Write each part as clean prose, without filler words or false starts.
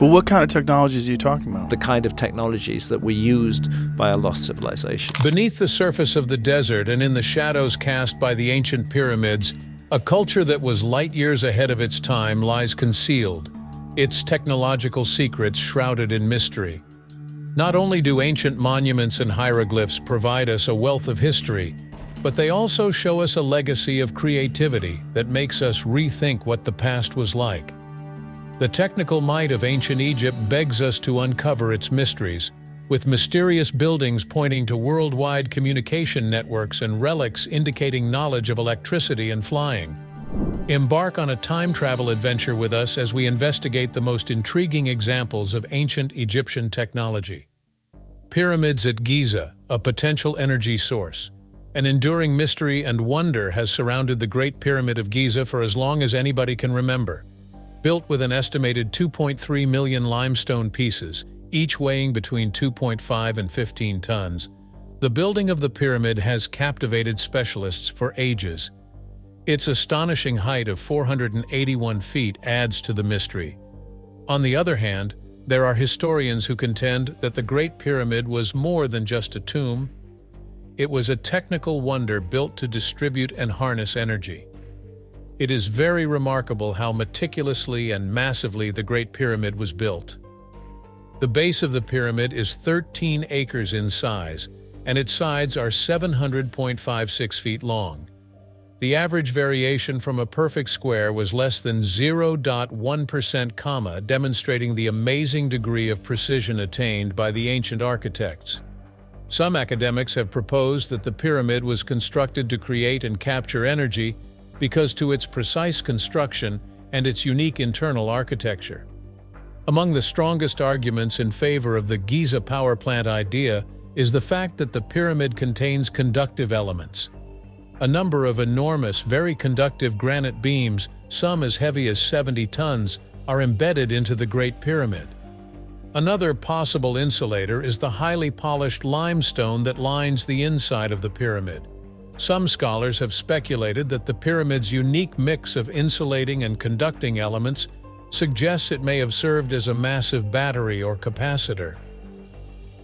Well, what kind of technologies are you talking about? The kind of technologies that were used by a lost civilization. Beneath the surface of the desert and in the shadows cast by the ancient pyramids, a culture that was light years ahead of its time lies concealed, its technological secrets shrouded in mystery. Not only do ancient monuments and hieroglyphs provide us a wealth of history, but they also show us a legacy of creativity that makes us rethink what the past was like. The technical might of ancient Egypt begs us to uncover its mysteries, with mysterious buildings pointing to worldwide communication networks and relics indicating knowledge of electricity and flying. Embark on a time travel adventure with us as we investigate the most intriguing examples of ancient Egyptian technology. Pyramids at Giza, a potential energy source. An enduring mystery and wonder has surrounded the Great Pyramid of Giza for as long as anybody can remember. Built with an estimated 2.3 million limestone pieces, each weighing between 2.5 and 15 tons, the building of the pyramid has captivated specialists for ages. Its astonishing height of 481 feet adds to the mystery. On the other hand, there are historians who contend that the Great Pyramid was more than just a tomb. It was a technical wonder built to distribute and harness energy. It is very remarkable how meticulously and massively the Great Pyramid was built. The base of the pyramid is 13 acres in size, and its sides are 700.56 feet long. The average variation from a perfect square was less than 0.1%, demonstrating the amazing degree of precision attained by the ancient architects. Some academics have proposed that the pyramid was constructed to create and capture energy because to its precise construction and its unique internal architecture. Among the strongest arguments in favor of the Giza power plant idea is the fact that the pyramid contains conductive elements. A number of enormous, very conductive granite beams, some as heavy as 70 tons, are embedded into the Great Pyramid. Another possible insulator is the highly polished limestone that lines the inside of the pyramid. Some scholars have speculated that the pyramid's unique mix of insulating and conducting elements suggests it may have served as a massive battery or capacitor.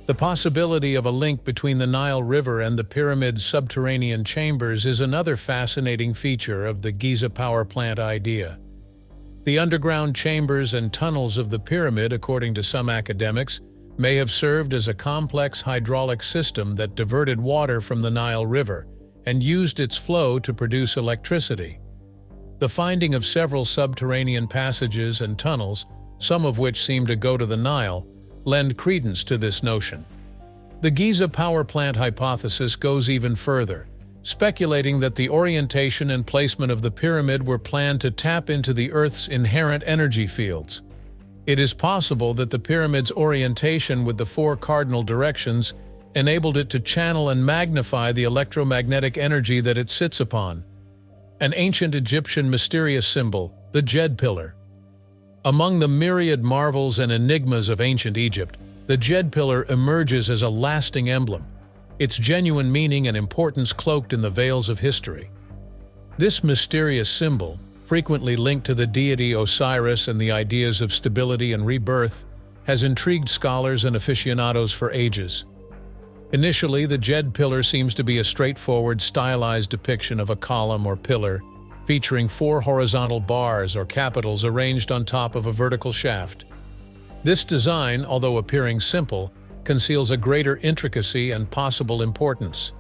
The possibility of a link between the Nile River and the pyramid's subterranean chambers is another fascinating feature of the Giza power plant idea. The underground chambers and tunnels of the pyramid, according to some academics, may have served as a complex hydraulic system that diverted water from the Nile River and used its flow to produce electricity. The finding of several subterranean passages and tunnels, some of which seem to go to the Nile, lend credence to this notion. The Giza power plant hypothesis goes even further, speculating that the orientation and placement of the pyramid were planned to tap into the Earth's inherent energy fields. It is possible that the pyramid's orientation with the four cardinal directions enabled it to channel and magnify the electromagnetic energy that it sits upon. An ancient Egyptian mysterious symbol, the Djed Pillar. Among the myriad marvels and enigmas of ancient Egypt, the Djed Pillar emerges as a lasting emblem, its genuine meaning and importance cloaked in the veils of history. This mysterious symbol, frequently linked to the deity Osiris and the ideas of stability and rebirth, has intrigued scholars and aficionados for ages. Initially, the Djed Pillar seems to be a straightforward, stylized depiction of a column or pillar, featuring four horizontal bars or capitals arranged on top of a vertical shaft. This design, although appearing simple, conceals a greater intricacy and possible importance.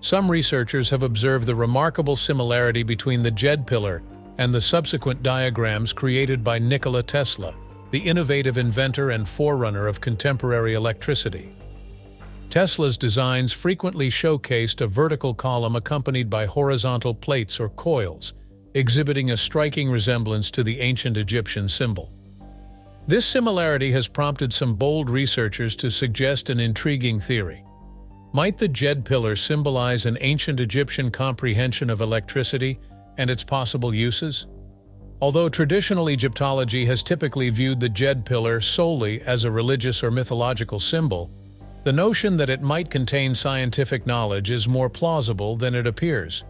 Some researchers have observed the remarkable similarity between the Djed Pillar and the subsequent diagrams created by Nikola Tesla, the innovative inventor and forerunner of contemporary electricity. Tesla's designs frequently showcased a vertical column accompanied by horizontal plates or coils, exhibiting a striking resemblance to the ancient Egyptian symbol. This similarity has prompted some bold researchers to suggest an intriguing theory. Might the Djed Pillar symbolize an ancient Egyptian comprehension of electricity and its possible uses? Although traditional Egyptology has typically viewed the Djed Pillar solely as a religious or mythological symbol, the notion that it might contain scientific knowledge is more plausible than it appears.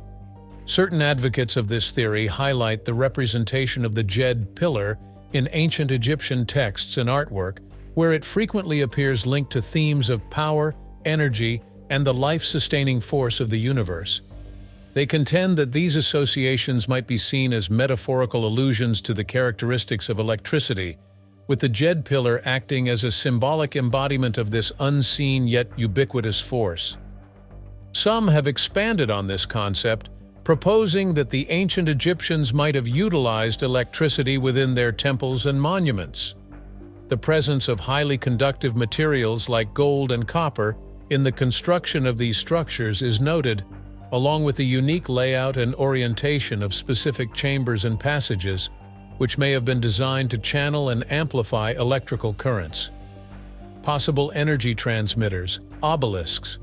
Certain advocates of this theory highlight the representation of the Djed Pillar in ancient Egyptian texts and artwork, where it frequently appears linked to themes of power, energy, and the life-sustaining force of the universe. They contend that these associations might be seen as metaphorical allusions to the characteristics of electricity, with the Djed pillar acting as a symbolic embodiment of this unseen yet ubiquitous force. Some have expanded on this concept, proposing that the ancient Egyptians might have utilized electricity within their temples and monuments. The presence of highly conductive materials like gold and copper in the construction of these structures is noted, along with the unique layout and orientation of specific chambers and passages, which may have been designed to channel and amplify electrical currents. Possible energy transmitters, obelisks.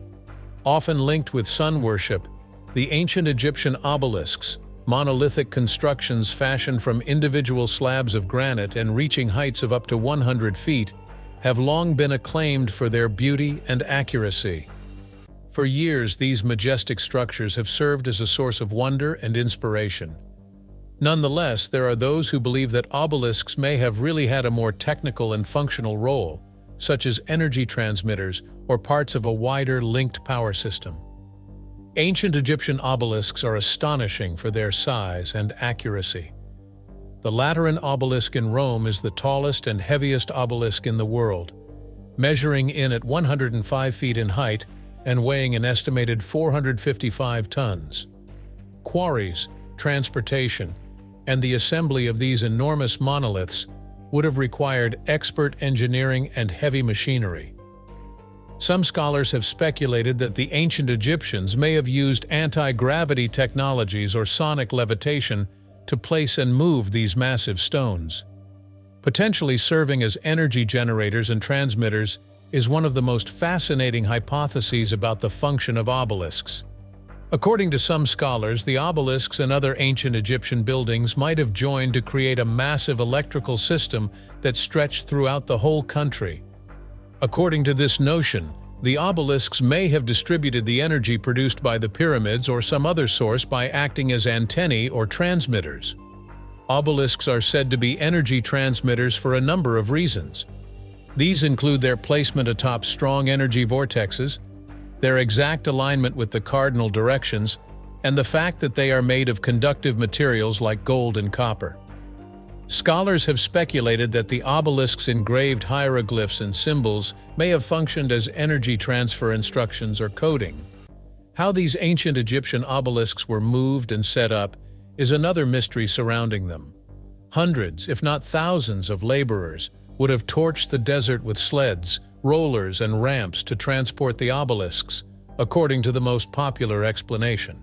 Often linked with sun worship, the ancient Egyptian obelisks, monolithic constructions fashioned from individual slabs of granite and reaching heights of up to 100 feet, have long been acclaimed for their beauty and accuracy. For years, these majestic structures have served as a source of wonder and inspiration. Nonetheless, there are those who believe that obelisks may have really had a more technical and functional role, such as energy transmitters or parts of a wider linked power system. Ancient Egyptian obelisks are astonishing for their size and accuracy. The Lateran obelisk in Rome is the tallest and heaviest obelisk in the world, measuring in at 105 feet in height and weighing an estimated 455 tons. Quarries, transportation, and the assembly of these enormous monoliths would have required expert engineering and heavy machinery. Some scholars have speculated that the ancient Egyptians may have used anti-gravity technologies or sonic levitation to place and move these massive stones. Potentially serving as energy generators and transmitters is one of the most fascinating hypotheses about the function of obelisks. According to some scholars, the obelisks and other ancient Egyptian buildings might have joined to create a massive electrical system that stretched throughout the whole country. According to this notion, the obelisks may have distributed the energy produced by the pyramids or some other source by acting as antennae or transmitters. Obelisks are said to be energy transmitters for a number of reasons. These include their placement atop strong energy vortexes, their exact alignment with the cardinal directions, and the fact that they are made of conductive materials like gold and copper. Scholars have speculated that the obelisk's engraved hieroglyphs and symbols may have functioned as energy transfer instructions or coding. How these ancient Egyptian obelisks were moved and set up is another mystery surrounding them. Hundreds, if not thousands, of laborers would have torched the desert with sleds, rollers, and ramps to transport the obelisks, according to the most popular explanation.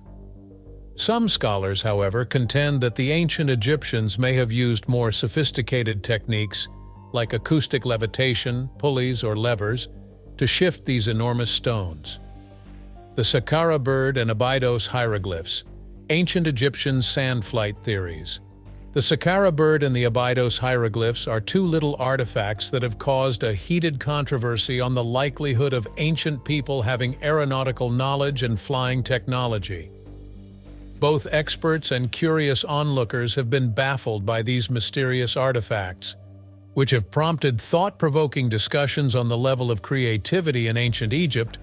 Some scholars, however, contend that the ancient Egyptians may have used more sophisticated techniques, like acoustic levitation, pulleys, or levers, to shift these enormous stones. The Saqqara bird and Abydos hieroglyphs, ancient Egyptian sand flight theories. The Saqqara bird and the Abydos hieroglyphs are two little artifacts that have caused a heated controversy on the likelihood of ancient people having aeronautical knowledge and flying technology. Both experts and curious onlookers have been baffled by these mysterious artifacts, which have prompted thought-provoking discussions on the level of creativity in ancient Egypt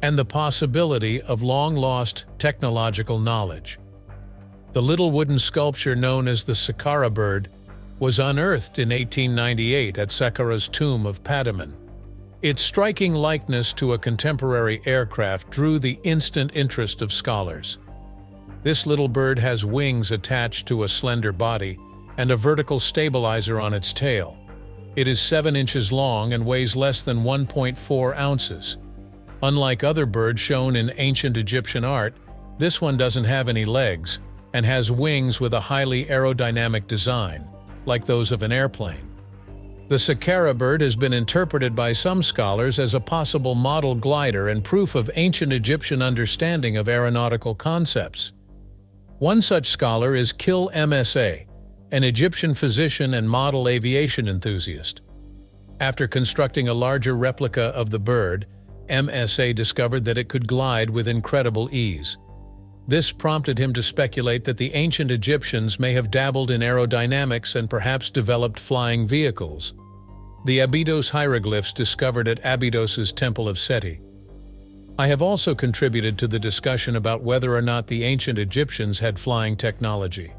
and the possibility of long-lost technological knowledge. The little wooden sculpture known as the Saqqara bird was unearthed in 1898 at Saqqara's tomb of Padamon. Its striking likeness to a contemporary aircraft drew the instant interest of scholars. This little bird has wings attached to a slender body and a vertical stabilizer on its tail. It is 7 inches long and weighs less than 1.4 ounces. Unlike other birds shown in ancient Egyptian art, this one doesn't have any legs and has wings with a highly aerodynamic design, like those of an airplane. The Saqqara bird has been interpreted by some scholars as a possible model glider and proof of ancient Egyptian understanding of aeronautical concepts. One such scholar is Kil Msa, an Egyptian physician and model aviation enthusiast. After constructing a larger replica of the bird, MSA discovered that it could glide with incredible ease. This prompted him to speculate that the ancient Egyptians may have dabbled in aerodynamics and perhaps developed flying vehicles. The Abydos hieroglyphs discovered at Abydos's Temple of Seti. I have also contributed to the discussion about whether or not the ancient Egyptians had flying technology.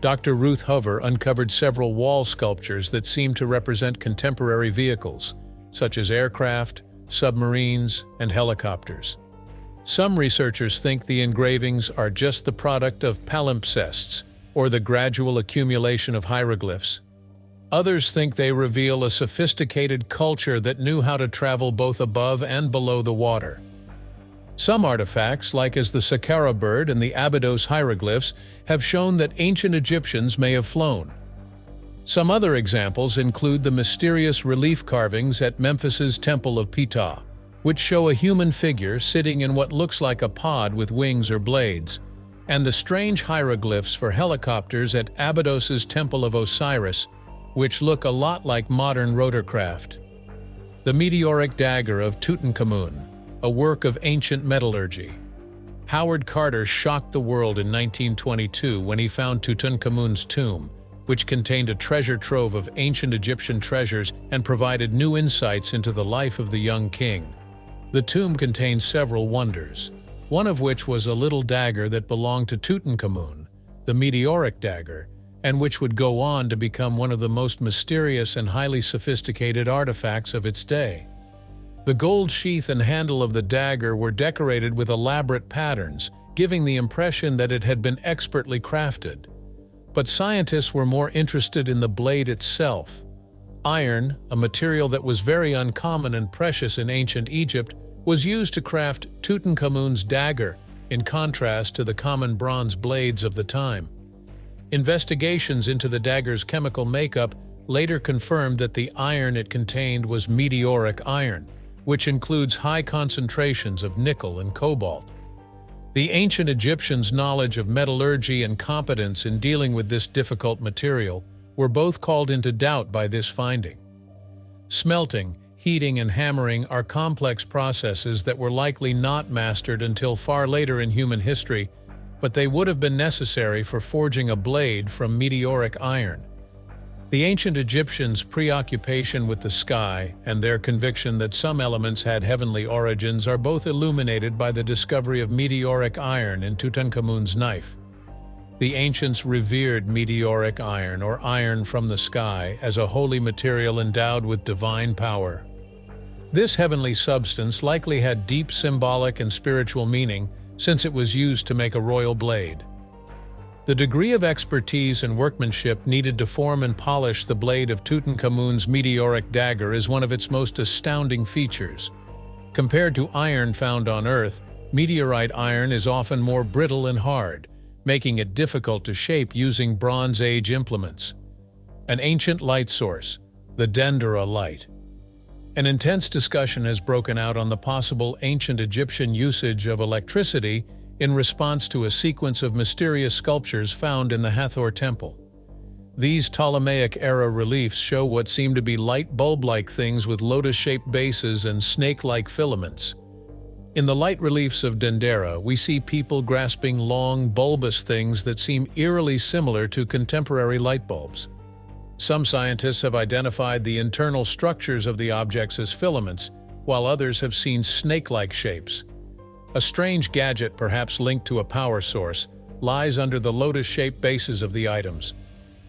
Dr. Ruth Hover uncovered several wall sculptures that seem to represent contemporary vehicles, such as aircraft, submarines, and helicopters. Some researchers think the engravings are just the product of palimpsests, or the gradual accumulation of hieroglyphs. Others think they reveal a sophisticated culture that knew how to travel both above and below the water. Some artifacts, like as the Saqqara bird and the Abydos hieroglyphs, have shown that ancient Egyptians may have flown. Some other examples include the mysterious relief carvings at Memphis's Temple of Ptah, which show a human figure sitting in what looks like a pod with wings or blades, and the strange hieroglyphs for helicopters at Abydos's Temple of Osiris, which look a lot like modern rotorcraft. The meteoric dagger of Tutankhamun, a work of ancient metallurgy. Howard Carter shocked the world in 1922 when he found Tutankhamun's tomb, which contained a treasure trove of ancient Egyptian treasures and provided new insights into the life of the young king. The tomb contained several wonders, one of which was a little dagger that belonged to Tutankhamun, the meteoric dagger, and which would go on to become one of the most mysterious and highly sophisticated artifacts of its day. The gold sheath and handle of the dagger were decorated with elaborate patterns, giving the impression that it had been expertly crafted. But scientists were more interested in the blade itself. Iron, a material that was very uncommon and precious in ancient Egypt, was used to craft Tutankhamun's dagger, in contrast to the common bronze blades of the time. Investigations into the dagger's chemical makeup later confirmed that the iron it contained was meteoric iron, which includes high concentrations of nickel and cobalt. The ancient Egyptians' knowledge of metallurgy and competence in dealing with this difficult material were both called into doubt by this finding. Smelting, heating, and hammering are complex processes that were likely not mastered until far later in human history, but they would have been necessary for forging a blade from meteoric iron. The ancient Egyptians' preoccupation with the sky and their conviction that some elements had heavenly origins are both illuminated by the discovery of meteoric iron in Tutankhamun's knife. The ancients revered meteoric iron, or iron from the sky, as a holy material endowed with divine power. This heavenly substance likely had deep symbolic and spiritual meaning, since it was used to make a royal blade. The degree of expertise and workmanship needed to form and polish the blade of Tutankhamun's meteoric dagger is one of its most astounding features. Compared to iron found on Earth, meteorite iron is often more brittle and hard, making it difficult to shape using Bronze Age implements. An ancient light source, the Dendera light. An intense discussion has broken out on the possible ancient Egyptian usage of electricity in response to a sequence of mysterious sculptures found in the Hathor Temple. These Ptolemaic-era reliefs show what seem to be light bulb-like things with lotus-shaped bases and snake-like filaments. In the light reliefs of Dendera, we see people grasping long, bulbous things that seem eerily similar to contemporary light bulbs. Some scientists have identified the internal structures of the objects as filaments, while others have seen snake-like shapes. A strange gadget, perhaps linked to a power source, lies under the lotus-shaped bases of the items.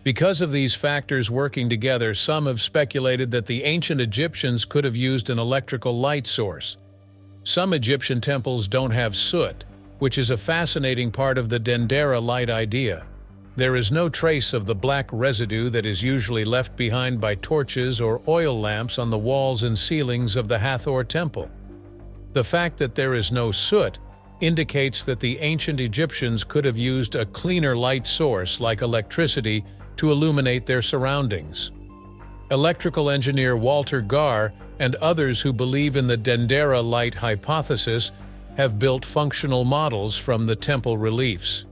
Because of these factors working together, some have speculated that the ancient Egyptians could have used an electrical light source. Some Egyptian temples don't have soot, which is a fascinating part of the Dendera light idea. There is no trace of the black residue that is usually left behind by torches or oil lamps on the walls and ceilings of the Hathor Temple. The fact that there is no soot indicates that the ancient Egyptians could have used a cleaner light source like electricity to illuminate their surroundings. Electrical engineer Walter Garr and others who believe in the Dendera light hypothesis have built functional models from the temple reliefs.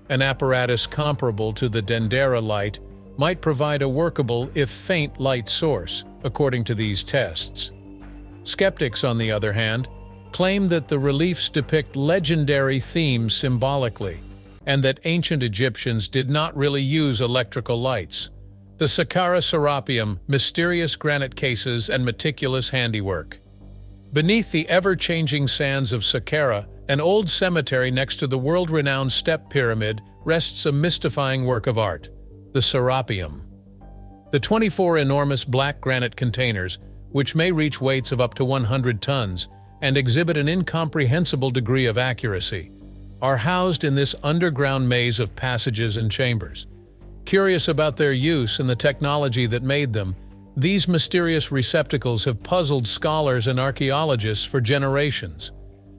An apparatus comparable to the Dendera light might provide a workable, if faint, light source, according to these tests. Skeptics, on the other hand, claim that the reliefs depict legendary themes symbolically, and that ancient Egyptians did not really use electrical lights. The Saqqara Serapeum, mysterious granite cases and meticulous handiwork. Beneath the ever-changing sands of Saqqara, an old cemetery next to the world-renowned Step Pyramid, rests a mystifying work of art, the Serapeum. The 24 enormous black granite containers, which may reach weights of up to 100 tons and exhibit an incomprehensible degree of accuracy, are housed in this underground maze of passages and chambers. Curious about their use and the technology that made them, these mysterious receptacles have puzzled scholars and archaeologists for generations.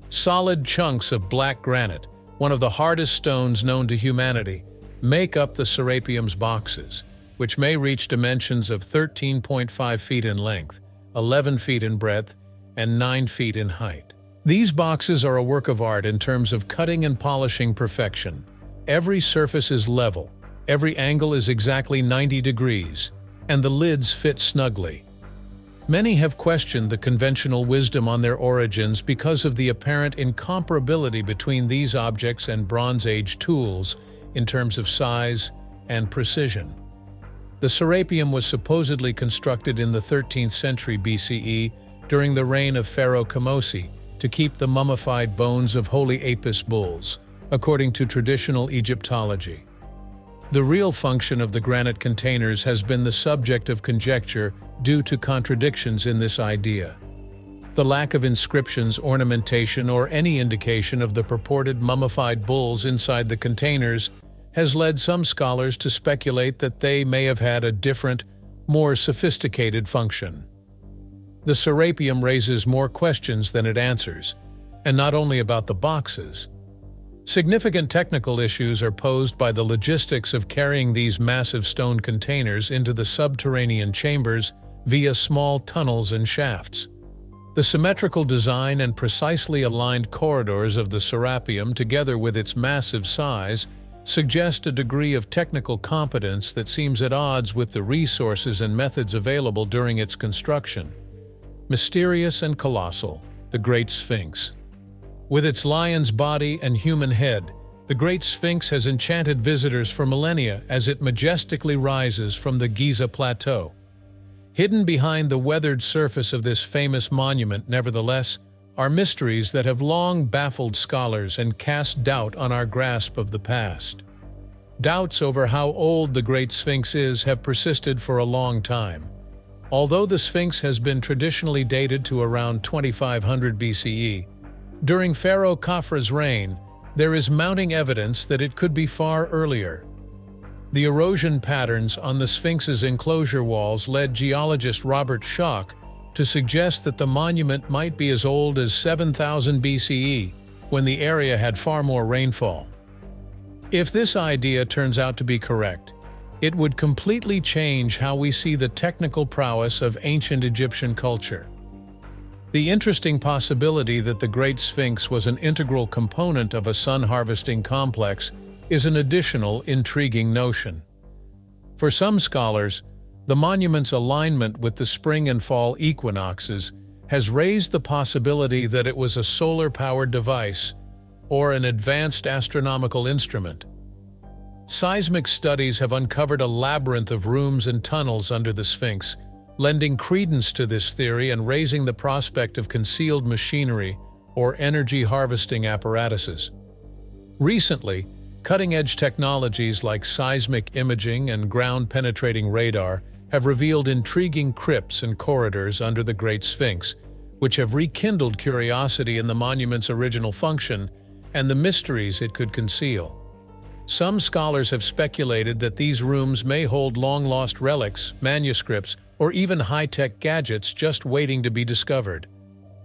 Solid chunks of black granite, one of the hardest stones known to humanity, make up the Serapeum's boxes, which may reach dimensions of 13.5 feet in length, 11 feet in breadth, and 9 feet in height. These boxes are a work of art in terms of cutting and polishing perfection. Every surface is level, every angle is exactly 90 degrees, and the lids fit snugly. Many have questioned the conventional wisdom on their origins because of the apparent incomparability between these objects and Bronze Age tools in terms of size and precision. The Serapeum was supposedly constructed in the 13th century BCE during the reign of Pharaoh Kamosi to keep the mummified bones of holy Apis bulls, according to traditional Egyptology. The real function of the granite containers has been the subject of conjecture due to contradictions in this idea. The lack of inscriptions, ornamentation, or any indication of the purported mummified bulls inside the containers has led some scholars to speculate that they may have had a different, more sophisticated function. The Serapeum raises more questions than it answers, and not only about the boxes. Significant technical issues are posed by the logistics of carrying these massive stone containers into the subterranean chambers via small tunnels and shafts. The symmetrical design and precisely aligned corridors of the Serapeum, together with its massive size, suggest a degree of technical competence that seems at odds with the resources and methods available during its construction. Mysterious and colossal, the Great Sphinx. With its lion's body and human head, the Great Sphinx has enchanted visitors for millennia as it majestically rises from the Giza Plateau. Hidden behind the weathered surface of this famous monument, nevertheless, are mysteries that have long baffled scholars and cast doubt on our grasp of the past. Doubts over how old the Great Sphinx is have persisted for a long time. Although the Sphinx has been traditionally dated to around 2500 BCE, during Pharaoh Khafre's reign, there is mounting evidence that it could be far earlier. The erosion patterns on the Sphinx's enclosure walls led geologist Robert Schoch to suggest that the monument might be as old as 7000 BCE, when the area had far more rainfall. If this idea turns out to be correct, it would completely change how we see the technical prowess of ancient Egyptian culture. The interesting possibility that the Great Sphinx was an integral component of a sun-harvesting complex is an additional intriguing notion. For some scholars, the monument's alignment with the spring and fall equinoxes has raised the possibility that it was a solar-powered device or an advanced astronomical instrument. Seismic studies have uncovered a labyrinth of rooms and tunnels under the Sphinx, lending credence to this theory and raising the prospect of concealed machinery or energy harvesting apparatuses. Recently, cutting-edge technologies like seismic imaging and ground-penetrating radar have revealed intriguing crypts and corridors under the Great Sphinx, which have rekindled curiosity in the monument's original function and the mysteries it could conceal. Some scholars have speculated that these rooms may hold long-lost relics, manuscripts, or even high-tech gadgets just waiting to be discovered.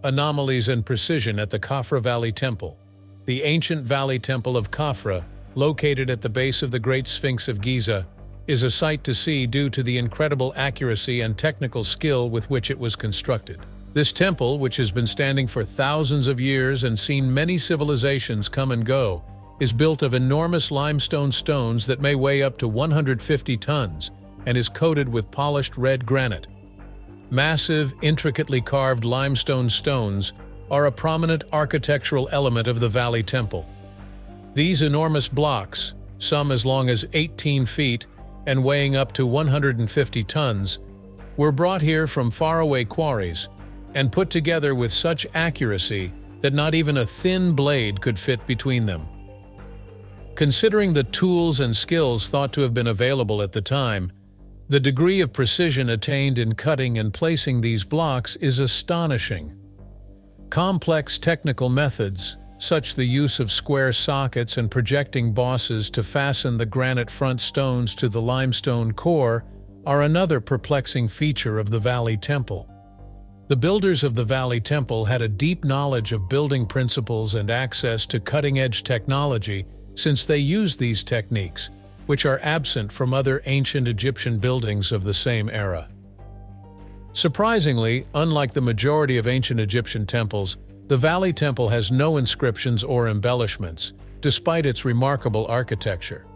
Anomalies and precision at the Khafra Valley Temple. The ancient Valley Temple of Khafra, located at the base of the Great Sphinx of Giza, is a sight to see due to the incredible accuracy and technical skill with which it was constructed. This temple, which has been standing for thousands of years and seen many civilizations come and go, is built of enormous limestone stones that may weigh up to 150 tons and is coated with polished red granite. Massive, intricately carved limestone stones are a prominent architectural element of the Valley Temple. These enormous blocks, some as long as 18 feet and weighing up to 150 tons, were brought here from faraway quarries and put together with such accuracy that not even a thin blade could fit between them. Considering the tools and skills thought to have been available at the time, the degree of precision attained in cutting and placing these blocks is astonishing. Complex technical methods, such as the use of square sockets and projecting bosses to fasten the granite front stones to the limestone core, are another perplexing feature of the Valley Temple. The builders of the Valley Temple had a deep knowledge of building principles and access to cutting-edge technology, since they used these techniques, which are absent from other ancient Egyptian buildings of the same era. Surprisingly, unlike the majority of ancient Egyptian temples, the Valley Temple has no inscriptions or embellishments, despite its remarkable architecture.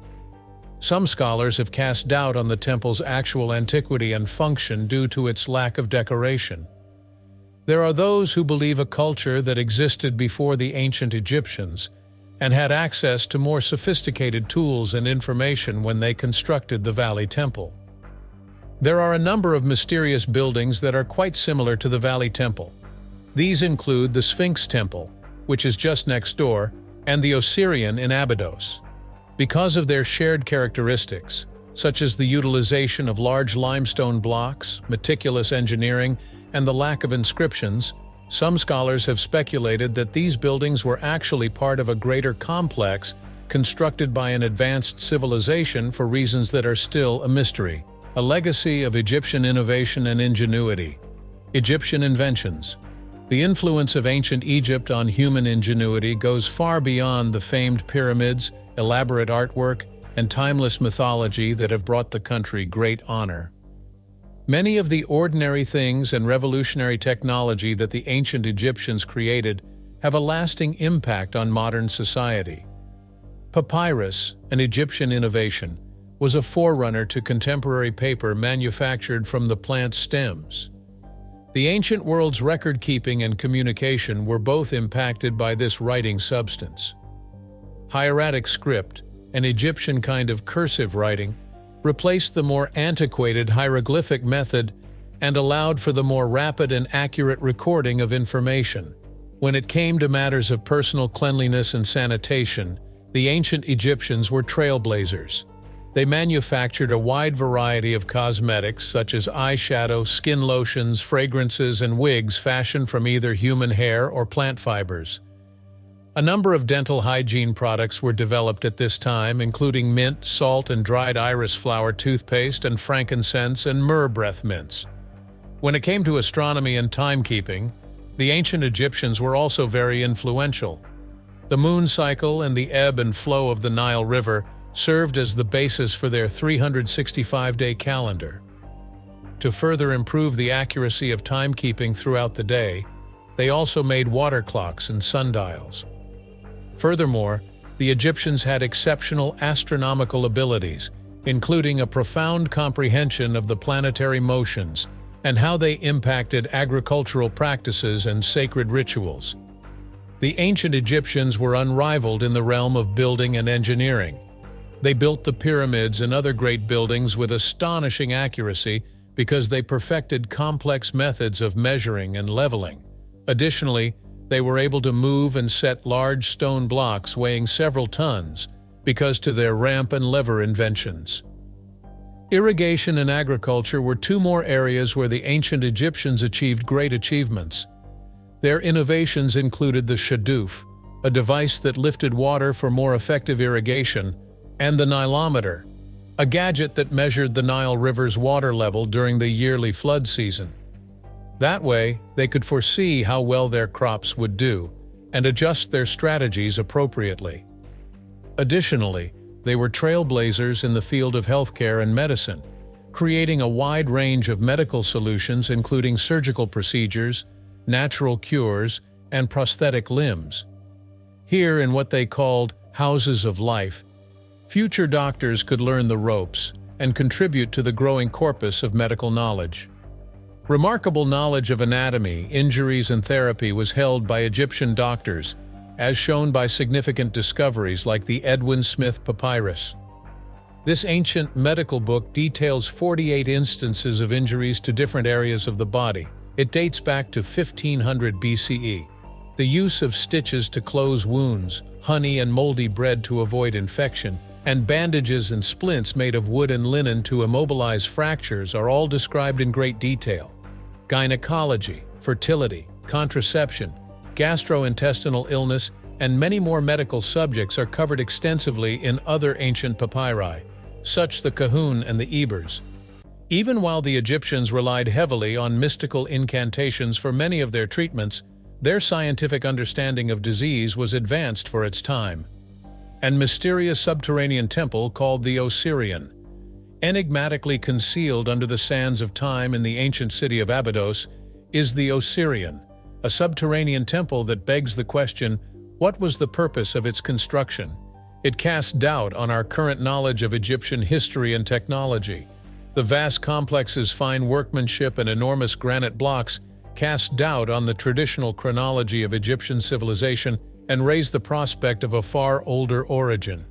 Some scholars have cast doubt on the temple's actual antiquity and function due to its lack of decoration. There are those who believe a culture that existed before the ancient Egyptians and had access to more sophisticated tools and information when they constructed the Valley Temple. There are a number of mysterious buildings that are quite similar to the Valley Temple. These include the Sphinx Temple, which is just next door, and the Osirian in Abydos. Because of their shared characteristics, such as the utilization of large limestone blocks, meticulous engineering, and the lack of inscriptions, some scholars have speculated that these buildings were actually part of a greater complex constructed by an advanced civilization for reasons that are still a mystery. A legacy of Egyptian innovation and ingenuity. Egyptian inventions. The influence of ancient Egypt on human ingenuity goes far beyond the famed pyramids, elaborate artwork, and timeless mythology that have brought the country great honor. Many of the ordinary things and revolutionary technology that the ancient Egyptians created have a lasting impact on modern society. Papyrus, an Egyptian innovation, was a forerunner to contemporary paper manufactured from the plant's stems. The ancient world's record-keeping and communication were both impacted by this writing substance. Hieratic script, an Egyptian kind of cursive writing, replaced the more antiquated hieroglyphic method and allowed for the more rapid and accurate recording of information. When it came to matters of personal cleanliness and sanitation, the ancient Egyptians were trailblazers. They manufactured a wide variety of cosmetics such as eyeshadow, skin lotions, fragrances, and wigs fashioned from either human hair or plant fibers. A number of dental hygiene products were developed at this time, including mint, salt, and dried iris flower toothpaste and frankincense and myrrh breath mints. When it came to astronomy and timekeeping, the ancient Egyptians were also very influential. The moon cycle and the ebb and flow of the Nile River served as the basis for their 365-day calendar. To further improve the accuracy of timekeeping throughout the day, they also made water clocks and sundials. Furthermore, the Egyptians had exceptional astronomical abilities, including a profound comprehension of the planetary motions and how they impacted agricultural practices and sacred rituals. The ancient Egyptians were unrivaled in the realm of building and engineering. They built the pyramids and other great buildings with astonishing accuracy because they perfected complex methods of measuring and leveling. Additionally, they were able to move and set large stone blocks weighing several tons because to their ramp and lever inventions. Irrigation and agriculture were two more areas where the ancient Egyptians achieved great achievements. Their innovations included the shadoof, a device that lifted water for more effective irrigation, and the Nilometer, a gadget that measured the Nile River's water level during the yearly flood season. That way, they could foresee how well their crops would do and adjust their strategies appropriately. Additionally, they were trailblazers in the field of healthcare and medicine, creating a wide range of medical solutions including surgical procedures, natural cures, and prosthetic limbs. Here, in what they called houses of life, future doctors could learn the ropes and contribute to the growing corpus of medical knowledge. Remarkable knowledge of anatomy, injuries, and therapy was held by Egyptian doctors, as shown by significant discoveries like the Edwin Smith Papyrus. This ancient medical book details 48 instances of injuries to different areas of the body. It dates back to 1500 BCE. The use of stitches to close wounds, honey and moldy bread to avoid infection, and bandages and splints made of wood and linen to immobilize fractures are all described in great detail. Gynecology, fertility, contraception, gastrointestinal illness, and many more medical subjects are covered extensively in other ancient papyri, such the Kahun and the Ebers. Even while the Egyptians relied heavily on mystical incantations for many of their treatments, their scientific understanding of disease was advanced for its time. An mysterious subterranean temple called the Osirian, enigmatically concealed under the sands of time in the ancient city of Abydos, is the Osirian, a subterranean temple that begs the question, what was the purpose of its construction? It casts doubt on our current knowledge of Egyptian history and technology. The vast complex's fine workmanship and enormous granite blocks cast doubt on the traditional chronology of Egyptian civilization and raise the prospect of a far older origin.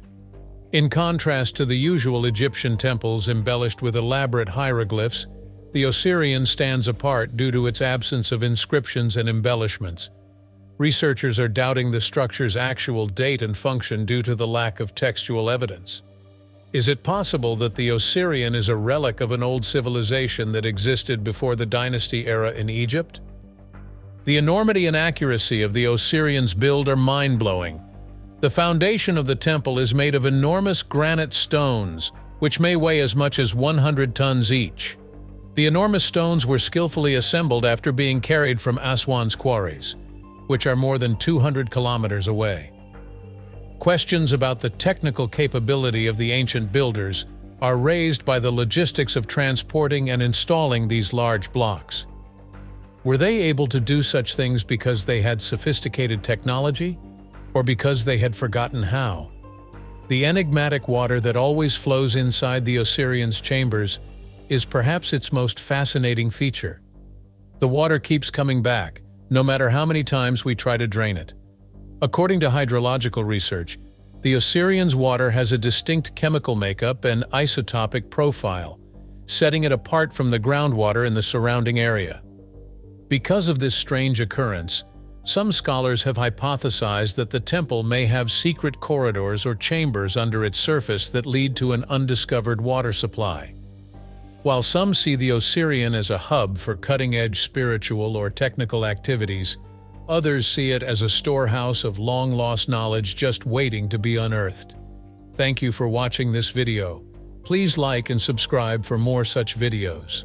In contrast to the usual Egyptian temples embellished with elaborate hieroglyphs, the Osirian stands apart due to its absence of inscriptions and embellishments. Researchers are doubting the structure's actual date and function due to the lack of textual evidence. Is it possible that the Osirian is a relic of an old civilization that existed before the dynasty era in Egypt? The enormity and accuracy of the Osirian's build are mind-blowing. The foundation of the temple is made of enormous granite stones, which may weigh as much as 100 tons each. The enormous stones were skillfully assembled after being carried from Aswan's quarries, which are more than 200 kilometers away. Questions about the technical capability of the ancient builders are raised by the logistics of transporting and installing these large blocks. Were they able to do such things because they had sophisticated technology, or because they had forgotten how? The enigmatic water that always flows inside the Osirian's chambers is perhaps its most fascinating feature. The water keeps coming back, no matter how many times we try to drain it. According to hydrological research, the Osirian's water has a distinct chemical makeup and isotopic profile, setting it apart from the groundwater in the surrounding area. Because of this strange occurrence, some scholars have hypothesized that the temple may have secret corridors or chambers under its surface that lead to an undiscovered water supply. While some see the Osirian as a hub for cutting-edge spiritual or technical activities, others see it as a storehouse of long-lost knowledge just waiting to be unearthed. Thank you for watching this video. Please like and subscribe for more such videos.